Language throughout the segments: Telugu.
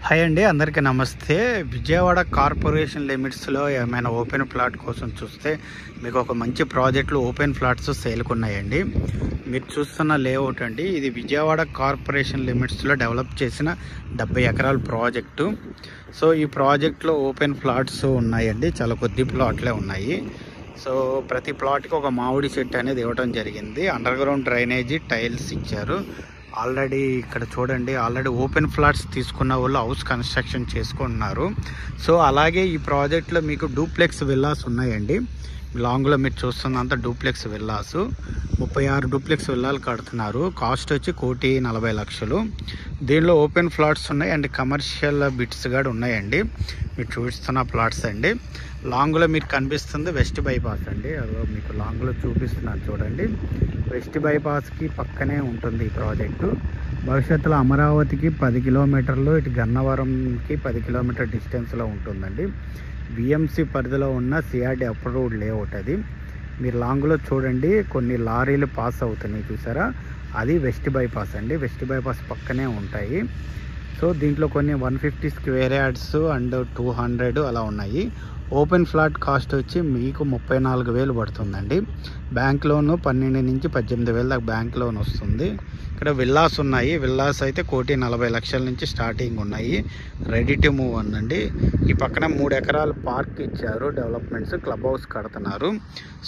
హాయ్ అండి, అందరికీ నమస్తే. విజయవాడ కార్పొరేషన్ లిమిట్స్లో ఏమైనా ఓపెన్ ప్లాట్ కోసం చూస్తే మీకు ఒక మంచి ప్రాజెక్టులు ఓపెన్ ప్లాట్స్ సేల్కి ఉన్నాయండి. మీరు చూస్తున్న లేఅవుట్ అండి, ఇది విజయవాడ కార్పొరేషన్ లిమిట్స్లో డెవలప్ చేసిన 70 ఎకరాల ప్రాజెక్టు. సో ఈ ప్రాజెక్ట్లో ఓపెన్ ప్లాట్స్ ఉన్నాయండి, చాలా కొద్ది ప్లాట్లే ఉన్నాయి. సో ప్రతి ప్లాట్కి ఒక మామిడి చెట్టు అనేది ఇవ్వడం జరిగింది. అండర్ గ్రౌండ్ డ్రైనేజీ, టైల్స్ ఇచ్చారు. ఆల్రెడీ ఇక్కడ చూడండి, ఆల్రెడీ ఓపెన్ ఫ్లాట్స్ తీసుకున్న వాళ్ళు హౌస్ కన్స్ట్రక్షన్ చేసుకుంటున్నారు. సో అలాగే ఈ ప్రాజెక్ట్లో మీకు డూప్లెక్స్ విల్లాస్ ఉన్నాయండి. లాంగ్లో మీరు చూస్తున్నంత డూప్లెక్స్ విల్లాసు 36 డూప్లెక్స్ విల్లాలు కడుతున్నారు. కాస్ట్ వచ్చి 1,40,00,000. దీనిలో ఓపెన్ ఫ్లాట్స్ ఉన్నాయి అండ్ కమర్షియల్ బిట్స్ కూడా ఉన్నాయండి. మీరు చూపిస్తున్న ప్లాట్స్ అండి. లాంగ్లో మీకు కనిపిస్తుంది వెస్ట్ బైపాస్ అండి. అదో మీకు లాంగ్లో చూపిస్తున్నాను చూడండి. వెస్ట్ బైపాస్కి పక్కనే ఉంటుంది ఈ ప్రాజెక్టు. భవిష్యత్తులో అమరావతికి 10 కిలోమీటర్లు, ఇటు గన్నవరంకి 10 కిలోమీటర్ డిస్టెన్స్లో ఉంటుందండి. బిఎంసి పరిధిలో ఉన్న సిఆర్డి అప్రూవ్డ్ లేఅవుట్ అది. మీరు లాంగ్లో చూడండి, కొన్ని లారీలు పాస్ అవుతున్నాయి చూసారా, అది వెస్ట్ బైపాస్ అండి. వెస్ట్ బైపాస్ పక్కనే ఉంటాయి. సో దీంట్లో కొన్ని 150 స్క్వేర్ యార్డ్స్ అండ్ 200 అలా ఉన్నాయి. ఓపెన్ ఫ్లాట్ కాస్ట్ వచ్చి మీకు 34,000 పడుతుందండి. బ్యాంక్ లోన్ 12 నుంచి 18,000 దాకా బ్యాంక్ లోన్ వస్తుంది. ఇక్కడ విల్లాస్ ఉన్నాయి. విల్లాస్ అయితే 1,40,00,000 నుంచి స్టార్టింగ్ ఉన్నాయి. రెడీ టు మూవ్ అండి. ఈ పక్కన 3 ఎకరాల పార్క్ ఇచ్చారు, డెవలప్మెంట్స్, క్లబ్ హౌస్ కడుతున్నారు.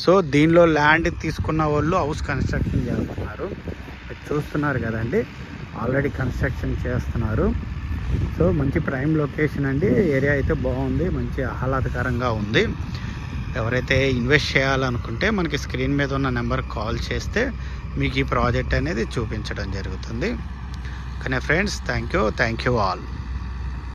సో దీనిలో ల్యాండ్ తీసుకున్న వాళ్ళు హౌస్ కన్స్ట్రక్షన్ చేస్తున్నారు. చూస్తున్నారు కదండి, ఆల్రెడీ కన్స్ట్రక్షన్ చేస్తున్నారు. సో మంచి ప్రైమ్ లొకేషన్ అండి. ఏరియా అయితే బాగుంది, మంచి ఆహ్లాదకరంగా ఉంది. ఎవరైతే ఇన్వెస్ట్ చేయాలనుకుంటే మనకి స్క్రీన్ మీద ఉన్న నెంబర్కి కాల్ చేస్తే మీకు ఈ ప్రాజెక్ట్ అనేది చూపించడం జరుగుతుంది. కానీ ఫ్రెండ్స్, థ్యాంక్ యూ ఆల్.